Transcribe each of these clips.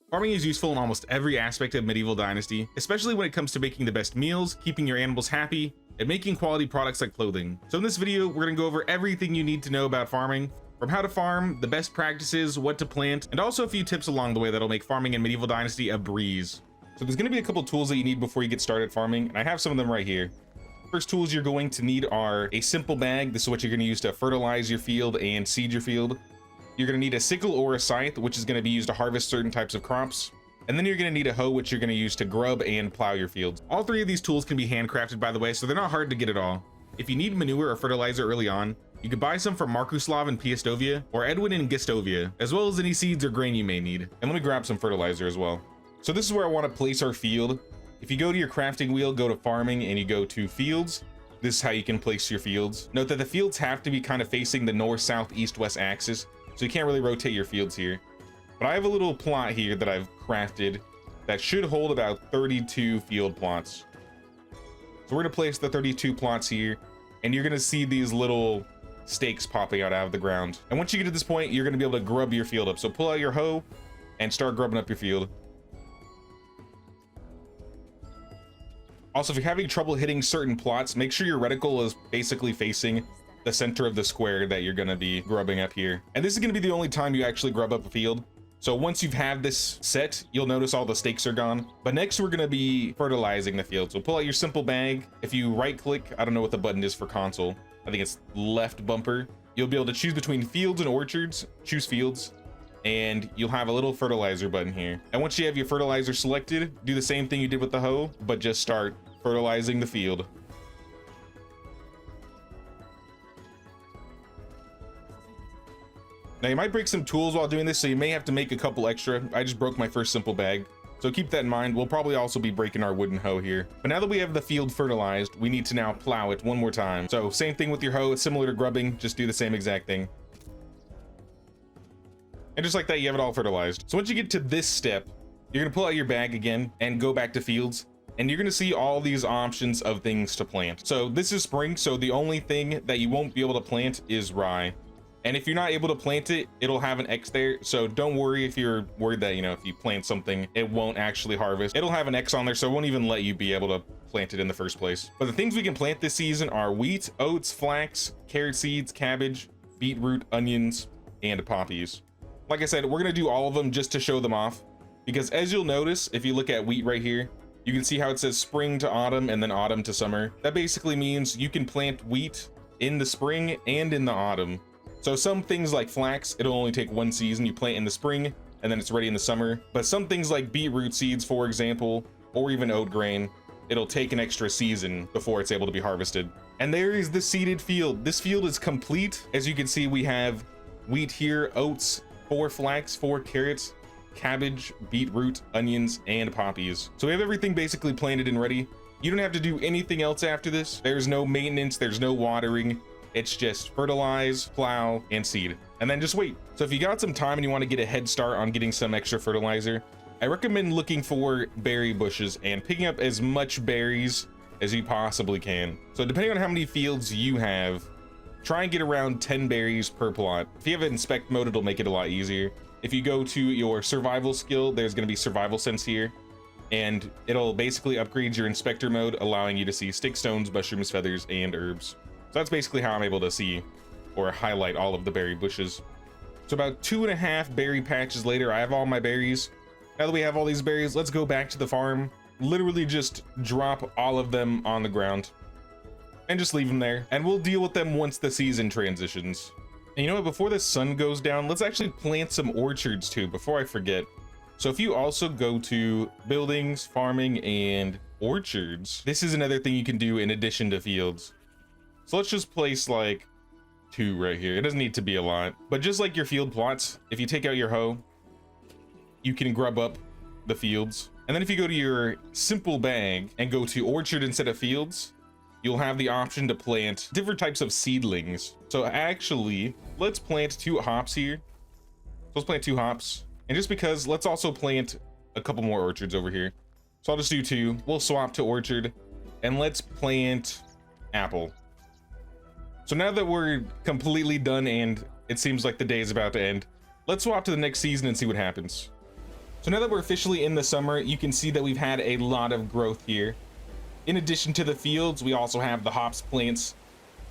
Farming is useful in almost every aspect of Medieval Dynasty, especially when it comes to making the best meals, keeping your animals happy, and making quality products like clothing. So in this video, we're gonna go over everything you need to know about farming, from how to farm, the best practices, what to plant, and also a few tips along the way that'll make farming in Medieval Dynasty a breeze. So there's gonna be a couple tools that you need before you get started farming, and I have some of them right here. First tools you're going to need are a simple bag. This is what you're gonna use to fertilize your field and seed your field. You're gonna need a sickle or a scythe, which is gonna be used to harvest certain types of crops. And then you're gonna need a hoe, which you're gonna use to grub and plow your fields. All three of these tools can be handcrafted, by the way, so they're not hard to get at all. If you need manure or fertilizer early on, you can buy some from Markuslav in Piastovia or Edwin in Gistovia, as well as any seeds or grain you may need. And let me grab some fertilizer as well. So this is where I wanna place our field. If you go to your crafting wheel, go to farming, and you go to fields, this is how you can place your fields. Note that the fields have to be kind of facing the north, south, east, west axis, so you can't really rotate your fields here. But I have a little plot here that I've crafted that should hold about 32 field plots. So we're gonna place the 32 plots here, and you're gonna see these little stakes popping out of the ground. And once you get to this point, you're gonna be able to grub your field up. So pull out your hoe and start grubbing up your field. Also, if you're having trouble hitting certain plots, make sure your reticle is basically facing the center of the square that you're gonna be grubbing up here. And this is gonna be the only time you actually grub up a field. So once you've had this set, you'll notice all the stakes are gone. But next we're gonna be fertilizing the field. So pull out your simple bag. If you right click, I don't know what the button is for console. I think it's left bumper. You'll be able to choose between fields and orchards, choose fields, and you'll have a little fertilizer button here. And once you have your fertilizer selected, do the same thing you did with the hoe, but just start fertilizing the field. Now you might break some tools while doing this, so you may have to make a couple extra. I just broke my first simple bag, so keep that in mind. We'll probably also be breaking our wooden hoe here. But now that we have the field fertilized, we need to now plow it one more time. So same thing with your hoe, it's similar to grubbing, just do the same exact thing. And just like that, you have it all fertilized. So once you get to this step, you're gonna pull out your bag again and go back to fields, and you're gonna see all these options of things to plant. So this is spring, so the only thing that you won't be able to plant is rye. And if you're not able to plant it, it'll have an X there. So don't worry if you're worried that, if you plant something, it won't actually harvest. It'll have an X on there, so it won't even let you be able to plant it in the first place. But the things we can plant this season are wheat, oats, flax, carrot seeds, cabbage, beetroot, onions, and poppies. Like I said, we're gonna do all of them just to show them off, because as you'll notice, if you look at wheat right here, you can see how it says spring to autumn and then autumn to summer. That basically means you can plant wheat in the spring and in the autumn. So some things like flax, it'll only take one season. You plant in the spring and then it's ready in the summer. But some things like beetroot seeds, for example, or even oat grain, it'll take an extra season before it's able to be harvested. And there is the seeded field. This field is complete. As you can see, we have wheat here, oats, 4 flax, 4 carrots, cabbage, beetroot, onions, and poppies. So we have everything basically planted and ready. You don't have to do anything else after this. There's no maintenance, there's no watering. It's just fertilize, plow, and seed, and then just wait. So if you got some time and you want to get a head start on getting some extra fertilizer, I recommend looking for berry bushes and picking up as much berries as you possibly can. So depending on how many fields you have, try and get around 10 berries per plot. If you have inspect mode, it'll make it a lot easier. If you go to your survival skill, there's going to be survival sense here, and it'll basically upgrade your inspector mode, allowing you to see stick, stones, mushrooms, feathers, and herbs. So that's basically how I'm able to see or highlight all of the berry bushes. So about 2.5 berry patches later, I have all my berries. Now that we have all these berries, let's go back to the farm. Literally just drop all of them on the ground and just leave them there. And we'll deal with them once the season transitions. And you know what, before the sun goes down, let's actually plant some orchards too, before I forget. So if you also go to buildings, farming, and orchards, this is another thing you can do in addition to fields. So let's just place like 2 right here. It doesn't need to be a lot, but just like your field plots, if you take out your hoe, you can grub up the fields. And then if you go to your simple bag and go to orchard instead of fields, you'll have the option to plant different types of seedlings. So actually, let's plant 2 hops here. So let's plant 2 hops. And just because, let's also plant a couple more orchards over here. So I'll just do 2. We'll swap to orchard, and let's plant apple. So now that we're completely done and it seems like the day is about to end, let's swap to the next season and see what happens. So now that we're officially in the summer, you can see that we've had a lot of growth here. In addition to the fields, we also have the hops plants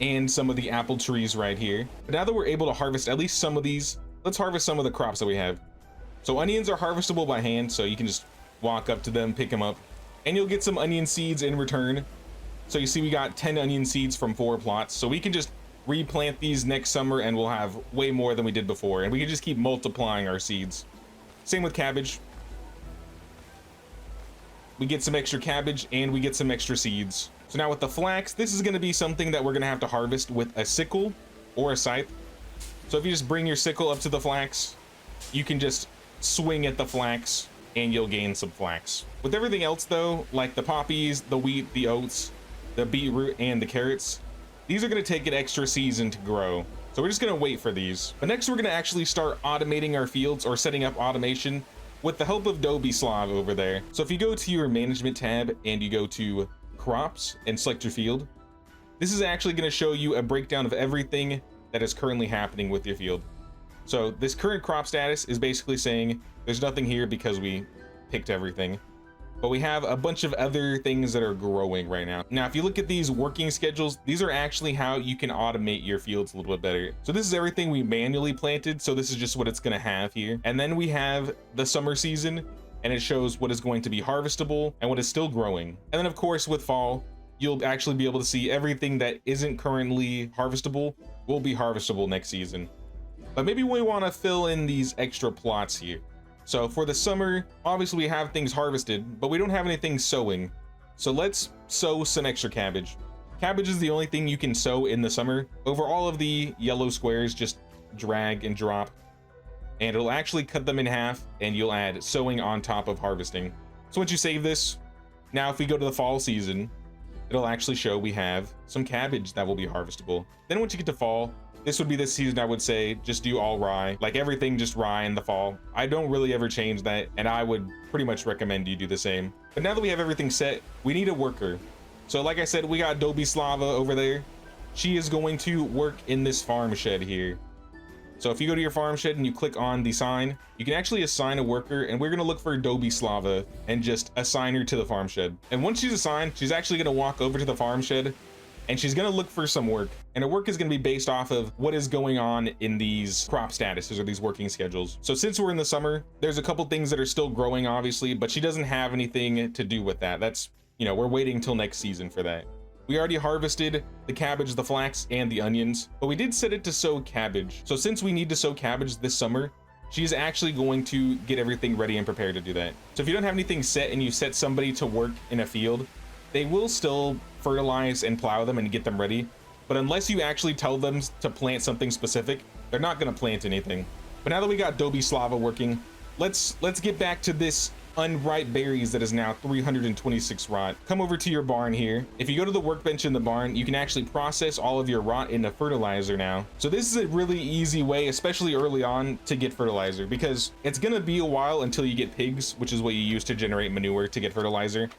and some of the apple trees right here. But now that we're able to harvest at least some of these, let's harvest some of the crops that we have. So onions are harvestable by hand, so you can just walk up to them, pick them up, and you'll get some onion seeds in return. So you see we got 10 onion seeds from 4 plots, so we can just replant these next summer and we'll have way more than we did before, and we can just keep multiplying our seeds. Same with cabbage. We get some extra cabbage and we get some extra seeds. So now with the flax, this is going to be something that we're going to have to harvest with a sickle or a scythe. So if you just bring your sickle up to the flax, you can just swing at the flax and you'll gain some flax. With everything else though, like the poppies, the wheat, the oats, the beetroot, and the carrots, these are going to take an extra season to grow. So we're just going to wait for these. But next we're going to actually start automating our fields, or setting up automation, with the help of Dobislav over there. So if you go to your management tab and you go to crops and select your field, this is actually going to show you a breakdown of everything that is currently happening with your field. So this current crop status is basically saying there's nothing here because we picked everything, but we have a bunch of other things that are growing right now. Now, if you look at these working schedules, these are actually how you can automate your fields a little bit better. So this is everything we manually planted. So this is just what it's going to have here. And then we have the summer season, and it shows what is going to be harvestable and what is still growing. And then of course with fall, you'll actually be able to see everything that isn't currently harvestable will be harvestable next season. But maybe we want to fill in these extra plots here. So for the summer, obviously we have things harvested, but we don't have anything sowing. So let's sow some extra cabbage. Cabbage is the only thing you can sow in the summer. Over all of the yellow squares, just drag and drop, and it'll actually cut them in half, and you'll add sowing on top of harvesting. So once you save this, now if we go to the fall season, it'll actually show we have some cabbage that will be harvestable. Then once you get to fall, this would be the season I would say just do all rye, like everything just rye in the fall. I don't really ever change that, and I would pretty much recommend you do the same. But now that we have everything set, we need a worker. So like I said, we got Dobislava over there. She is going to work in this farm shed here. So if you go to your farm shed and you click on the sign, you can actually assign a worker, and we're going to look for Dobislava and just assign her to the farm shed. And once she's assigned, she's actually going to walk over to the farm shed, and she's going to look for some work. And her work is going to be based off of what is going on in these crop statuses or these working schedules. So since we're in the summer, there's a couple things that are still growing, obviously, but she doesn't have anything to do with that. That's, you know, we're waiting till next season for that. We already harvested the cabbage, the flax, and the onions, but we did set it to sow cabbage. So since we need to sow cabbage this summer, she's actually going to get everything ready and prepared to do that. So if you don't have anything set and you set somebody to work in a field, they will still fertilize and plow them and get them ready. But unless you actually tell them to plant something specific, they're not going to plant anything. But now that we got Dobislava working, let's get back to this unripe berries that is now 326 rot. Come over to your barn here. If you go to the workbench in the barn, you can actually process all of your rot into fertilizer now. So this is a really easy way, especially early on, to get fertilizer, because it's going to be a while until you get pigs, which is what you use to generate manure to get fertilizer.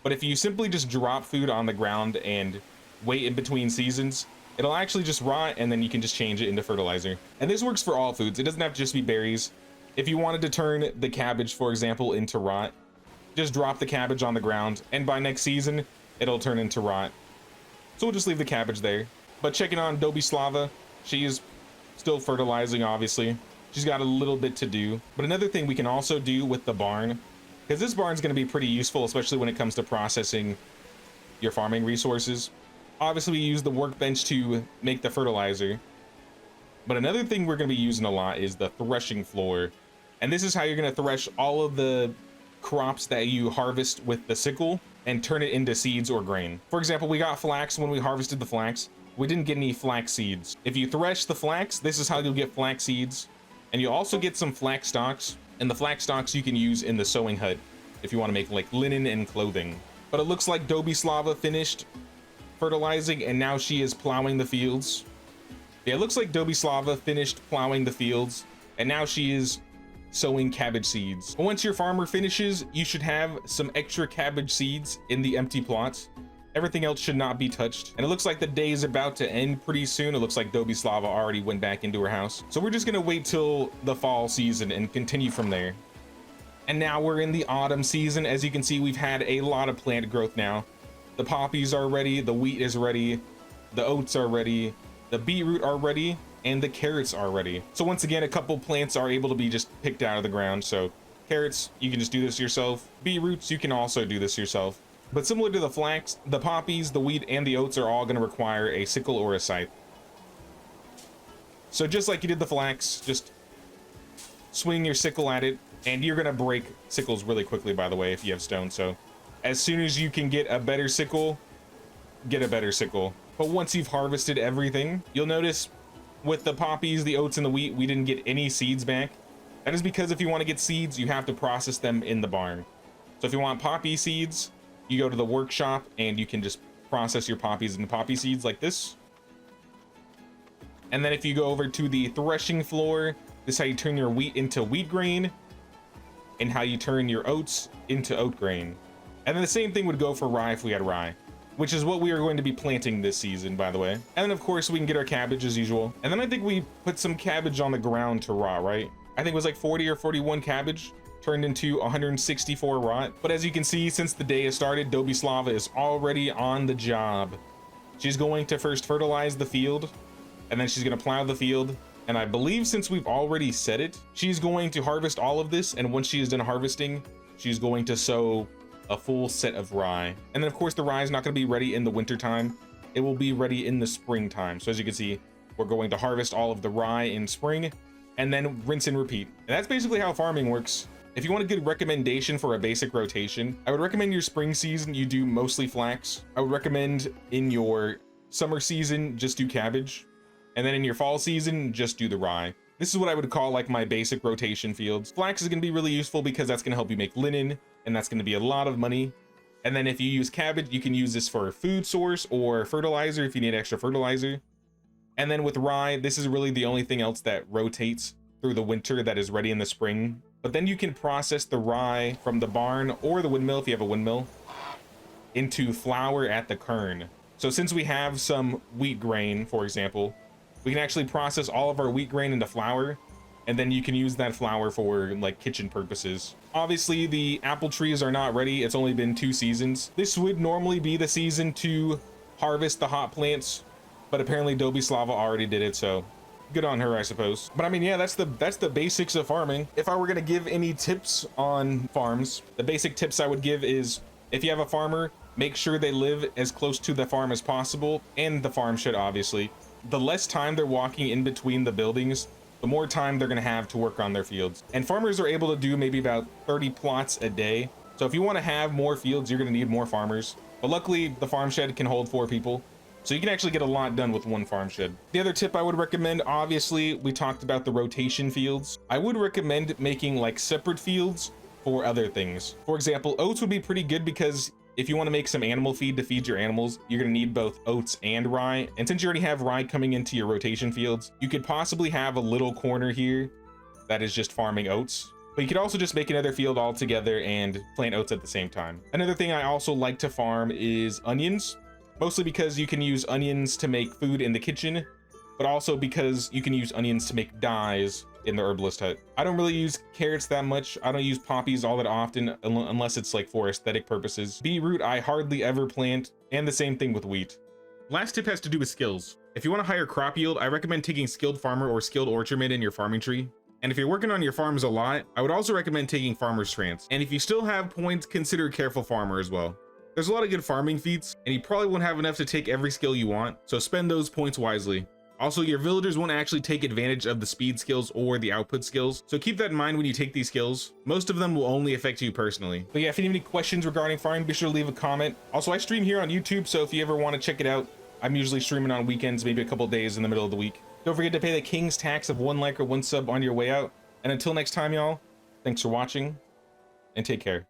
But if you simply just drop food on the ground and wait in between seasons, it'll actually just rot, and then you can just change it into fertilizer. And this works for all foods. It doesn't have to just be berries. If you wanted to turn the cabbage, for example, into rot, just drop the cabbage on the ground, and by next season, it'll turn into rot. So we'll just leave the cabbage there. But checking on Dobislava, she is still fertilizing, obviously. She's got a little bit to do. But another thing we can also do with the barn, because this barn is going to be pretty useful, especially when it comes to processing your farming resources. Obviously, we use the workbench to make the fertilizer. But another thing we're going to be using a lot is the threshing floor. And this is how you're going to thresh all of the crops that you harvest with the sickle and turn it into seeds or grain. For example, we got flax when we harvested the flax. We didn't get any flax seeds. If you thresh the flax, this is how you'll get flax seeds. And you'll also get some flax stalks. And the flax stalks you can use in the sewing hut if you want to make like linen and clothing. But it looks like Dobislava finished fertilizing, and now she is plowing the fields. Yeah, it looks like Dobislava finished plowing the fields, and now she is sowing cabbage seeds. But once your farmer finishes, you should have some extra cabbage seeds in the empty plots. Everything else should not be touched. And it looks like the day is about to end pretty soon. It looks like Dobislava already went back into her house. So we're just gonna wait till the fall season and continue from there. And now we're in the autumn season. As you can see, we've had a lot of plant growth now. The poppies are ready, the wheat is ready, the oats are ready, the beetroot are ready, and the carrots are ready. So once again, a couple plants are able to be just picked out of the ground. So carrots, you can just do this yourself. Beetroots, you can also do this yourself. But similar to the flax, the poppies, the wheat, and the oats are all going to require a sickle or a scythe. So just like you did the flax, just swing your sickle at it, and you're going to break sickles really quickly, by the way, if you have stone. So as soon as you can get a better sickle, get a better sickle. But once you've harvested everything, you'll notice with the poppies, the oats, and the wheat, we didn't get any seeds back. That is because if you want to get seeds, you have to process them in the barn. So if you want poppy seeds, you go to the workshop and you can just process your poppies into poppy seeds like this. And then if you go over to the threshing floor, this is how you turn your wheat into wheat grain and how you turn your oats into oat grain. And then the same thing would go for rye if we had rye, which is what we are going to be planting this season, by the way. And then of course we can get our cabbage as usual. And then I think we put some cabbage on the ground to rot, right? I think it was like 40 or 41 cabbage turned into 164 rot. But as you can see, since the day has started, Dobislava is already on the job. She's going to first fertilize the field, and then she's going to plow the field. And I believe since we've already said it, she's going to harvest all of this. And once she is done harvesting, she's going to sow a full set of rye. And then of course the rye is not going to be ready in the winter time. It will be ready in the springtime. So as you can see, we're going to harvest all of the rye in spring and then rinse and repeat. And that's basically how farming works. If you want a good recommendation for a basic rotation, I would recommend your spring season, you do mostly flax. I would recommend in your summer season, just do cabbage. And then in your fall season, just do the rye. This is what I would call like my basic rotation fields. Flax is going to be really useful because that's going to help you make linen, and that's going to be a lot of money. And then if you use cabbage, you can use this for a food source or fertilizer if you need extra fertilizer. And then with rye, this is really the only thing else that rotates through the winter that is ready in the spring. But then you can process the rye from the barn or the windmill, if you have a windmill, into flour at the kern. So since we have some wheat grain, for example, we can actually process all of our wheat grain into flour, and then you can use that flour for like kitchen purposes. Obviously the apple trees are not ready. It's only been 2 seasons. This would normally be the season to harvest the hot plants, but apparently Dobislava already did it, so good on her, I suppose. But I mean, yeah, that's the basics of farming. If I were gonna give any tips on farms, the basic tips I would give is, if you have a farmer, make sure they live as close to the farm as possible, and the farm shed, obviously. The less time they're walking in between the buildings, the more time they're gonna have to work on their fields. And farmers are able to do maybe about 30 plots a day. So if you want to have more fields, you're gonna need more farmers. But luckily, the farm shed can hold 4 people. So you can actually get a lot done with 1 farm shed. The other tip I would recommend, obviously, we talked about the rotation fields. I would recommend making like separate fields for other things. For example, oats would be pretty good because if you want to make some animal feed to feed your animals, you're going to need both oats and rye. And since you already have rye coming into your rotation fields, you could possibly have a little corner here that is just farming oats. But you could also just make another field altogether and plant oats at the same time. Another thing I also like to farm is onions. Mostly because you can use onions to make food in the kitchen, but also because you can use onions to make dyes in the herbalist hut. I don't really use carrots that much. I don't use poppies all that often unless it's like for aesthetic purposes. Beetroot I hardly ever plant, and the same thing with wheat. Last tip has to do with skills. If you want a higher crop yield, I recommend taking skilled farmer or skilled orchardman in your farming tree. And if you're working on your farms a lot, I would also recommend taking farmer's trance. And if you still have points, consider careful farmer as well. There's a lot of good farming feats, and you probably won't have enough to take every skill you want, so spend those points wisely. Also, your villagers won't actually take advantage of the speed skills or the output skills, so keep that in mind when you take these skills. Most of them will only affect you personally. But yeah, if you have any questions regarding farming, be sure to leave a comment. Also, I stream here on YouTube, so if you ever want to check it out, I'm usually streaming on weekends, maybe a couple days in the middle of the week. Don't forget to pay the king's tax of 1 like or 1 sub on your way out. And until next time, y'all, thanks for watching, and take care.